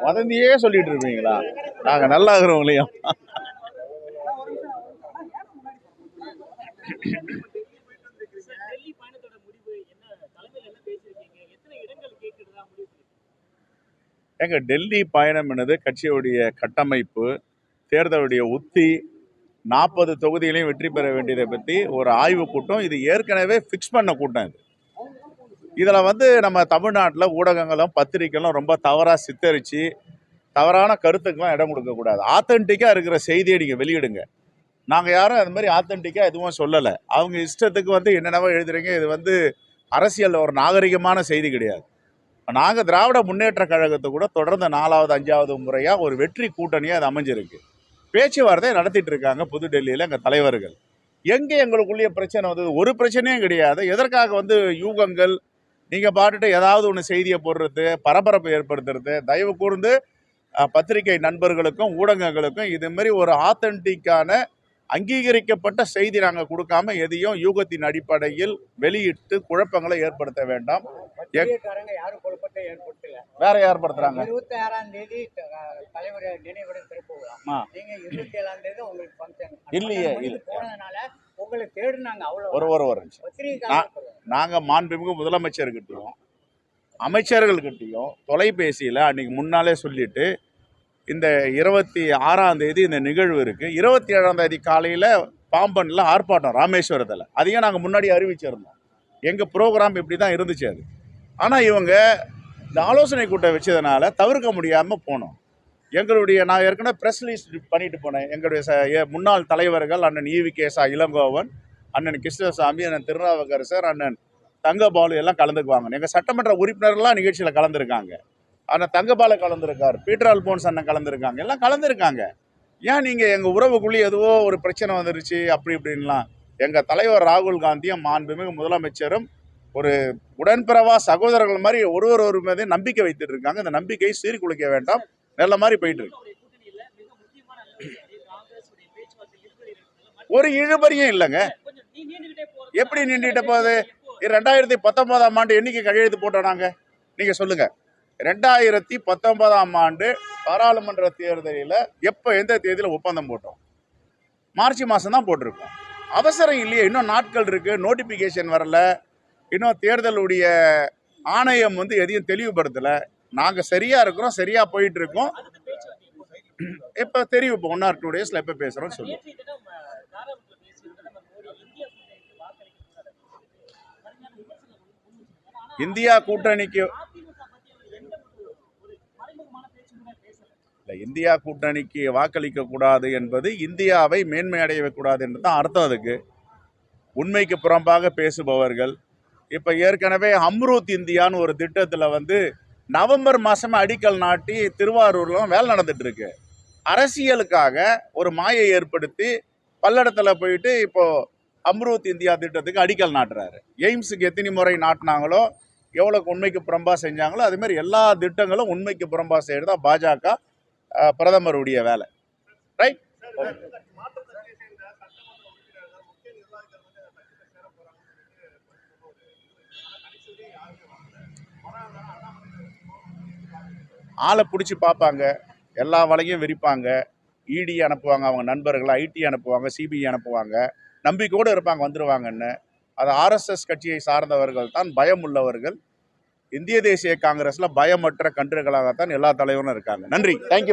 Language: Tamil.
வதந்தியே சொல்லிட்டு இருப்பீங்களா? நாங்க நல்லா இருக்கிறவங்களையும் எங்க டெல்லி பயணம் என்னது கட்சியுடைய கட்டமைப்பு, தேர்தலுடைய உத்தி, 40 தொகுதிகளையும் வெற்றி பெற வேண்டியதை பற்றி ஒரு ஆய்வு கூட்டம். இது ஏற்கனவே ஃபிக்ஸ் பண்ண கூட்டம். இதில் நம்ம தமிழ்நாட்டில் ஊடகங்களும் பத்திரிகைகளும் ரொம்ப தவறாக சித்தரித்து தவறான கருத்துக்கெல்லாம் இடம் கொடுக்கக்கூடாது. ஆத்தென்டிக்காக இருக்கிற செய்தியை நீங்கள் வெளியிடுங்க. நாங்கள் யாரும் அது மாதிரி ஆத்தென்டிக்காக எதுவும் சொல்லலை. அவங்க இஷ்டத்துக்கு என்னென்னவோ எழுதுறீங்க. இது அரசியல் ஒரு நாகரிகமான செய்தி கிடையாது. நாங்கள் திராவிட முன்னேற்ற கழகத்தை கூட தொடர்ந்து 4வது 5வது முறையாக ஒரு வெற்றி கூட்டணியாக அது அமைஞ்சிருக்கு. பேச்சுவார்த்தையை நடத்திட்டு இருக்காங்க புதுடெல்லியில் எங்கள் தலைவர்கள். எங்கே எங்களுக்குள்ளேயே பிரச்சனை வந்தது? ஒரு பிரச்சனையும் கிடையாது. எதற்காக யூகங்கள் நீங்கள் பாட்டுட்டு ஏதாவது ஒன்று செய்தியை போடுறது, பரபரப்பு ஏற்படுத்துறது? தயவு கூர்ந்து பத்திரிகை நண்பர்களுக்கும் ஊடகங்களுக்கும் இது மாதிரி ஒரு ஆத்தென்டிக்கான அங்கீகரிக்கப்பட்ட செய்தி நாங்கள் கொடுக்காம எதையும் யூகத்தின் அடிப்படையில் வெளியிட்டு குழப்பங்களை ஏற்படுத்த வேண்டாம். வேற ஏற்படுத்துறாங்க. 26ஆம் தேதி தலைவர் நினைவிடம் திருப்புவோம். நீங்க 27ஆம் தேதி உங்களுக்கு ஃபங்க்ஷன் இல்லையே? போனதுனால உங்களை தேடுனாங்க. ஒரு நாங்க மாண்புமிகு முதலமைச்சர்கிட்டையும் அமைச்சர்கள்கிட்டையும் தொலைபேசியில் அன்னைக்கு முன்னாலே சொல்லிட்டு இந்த 26ஆம் தேதி இந்த நிகழ்வு இருக்கு. 27ஆம் தேதி காலையில் பாம்பனில் ஆர்ப்பாட்டம் ராமேஸ்வரத்தில். அதையும் நாங்கள் முன்னாடி அறிவிச்சிருந்தோம். எங்கள் ப்ரோக்ராம் இப்படி தான் இருந்துச்சு அது. ஆனால் இவங்க இந்த ஆலோசனை கூட்டம் வச்சதுனால தவிர்க்க முடியாமல் போனோம். நான் ஏற்கனவே ப்ரெஸ் லிஸ்ட் பண்ணிட்டு போனேன். எங்களுடைய முன்னாள் தலைவர்கள் அண்ணன் ஈவிகேசா இளங்கோவன், அண்ணன் கிருஷ்ணசாமி, அண்ணன் திருநாவுக்கரசர், அண்ணன் தங்கபாலு எல்லாம் கலந்துக்குவாங்க. எங்கள் சட்டமன்ற உறுப்பினர்கள்லாம் நிகழ்ச்சியில் கலந்துருக்காங்க. அண்ணன் தங்கபால கலந்துருக்கார், பீட்டர் அல்போன்ஸ் அண்ணன் கலந்துருக்காங்க, எல்லாம் கலந்துருக்காங்க. ஏன் நீங்கள் எங்கள் உறவுக்குள்ளேயே எதுவோ ஒரு பிரச்சனை வந்துருச்சு அப்படி இப்படின்லாம்? எங்கள் தலைவர் ராகுல் காந்தியும் மாண்புமிகு முதலமைச்சரும் ஒரு உடன்பிறவா சகோதரர்கள் மாதிரி ஒரு மீது நம்பிக்கை வைத்துட்டு இருக்காங்க. இந்த நம்பிக்கையை சீர்குலைக்க வேண்டாம். நல்ல மாதிரி போயிட்டு இருக்கு. ஒரு இழுபறியும் இல்லைங்க. எப்படி நின்றுட்டு போகுது? 2019ஆம் ஆண்டு என்னைக்கு கையெழுத்து போட்டோம் நாங்க? நீங்க சொல்லுங்க. 2019ஆம் ஆண்டு பாராளுமன்ற தேர்தலில் எந்த தேதியில் ஒப்பந்தம் போட்டோம்? மார்ச் மாதம் தான் போட்டிருக்கோம். அவசரம் இல்லையே, இன்னும் நாட்கள் இருக்கு. நோட்டிபிகேஷன் வரல, இன்னும் தேர்தலுடைய ஆணையம் எதையும் தெளிவுபடுத்தலை. நாங்கள் சரியா இருக்கிறோம், சரியா போயிட்டு இருக்கோம். இப்போ தெரியும், இப்போ 1 or 2 days எப்போ பேசுகிறோம் சொல்லுவோம். இந்தியா கூட்டணிக்கு இந்தியா கூட்டணிக்கு வாக்களிக்க கூடாது என்பது இந்தியாவை மேன்மையடைய கூடாது என்று தான் அர்த்தம். அதுக்கு உண்மைக்கு புறம்பாக பேசுபவர்கள் இப்போ ஏற்கனவே அம்ரூத் இந்தியான்னு ஒரு திட்டத்தில் நவம்பர் மாதமே அடிக்கல் நாட்டி திருவாரூர்லாம் வேலை நடந்துட்டு இருக்கு. அரசியலுக்காக ஒரு மாயை ஏற்படுத்தி பல்லடத்தில் போயிட்டு இப்போ அம்ரூத் இந்தியா திட்டத்துக்கு அடிக்கல் நாட்டுறாரு. எய்ம்ஸுக்கு எத்தனை முறை நாட்டினாங்களோ, எவ்வளோக்கு உண்மைக்கு புறம்பா செஞ்சாங்களோ, அது மாதிரி எல்லா திட்டங்களும் உண்மைக்கு புறம்பா செய்யறதா பாஜக பிரதமருடைய வேலை. ரைட்? ஆளை பிடிச்சி பார்ப்பாங்க, எல்லா வலையும் விரிப்பாங்க. இடி அனுப்புவாங்க, அவங்க நண்பர்கள் ஐடி அனுப்புவாங்க, சிபிஐ அனுப்புவாங்க, நம்பிக்கையோடு இருப்பாங்க வந்துடுவாங்கன்னு. அது ஆர்எஸ்எஸ் கட்சியை சார்ந்தவர்கள் தான், பயம் உள்ளவர்கள். இந்திய தேசிய காங்கிரஸில் பயமற்ற கன்றுகளாகத்தான் எல்லா தலைவரும் இருக்காங்க. நன்றி, தேங்க்யூ.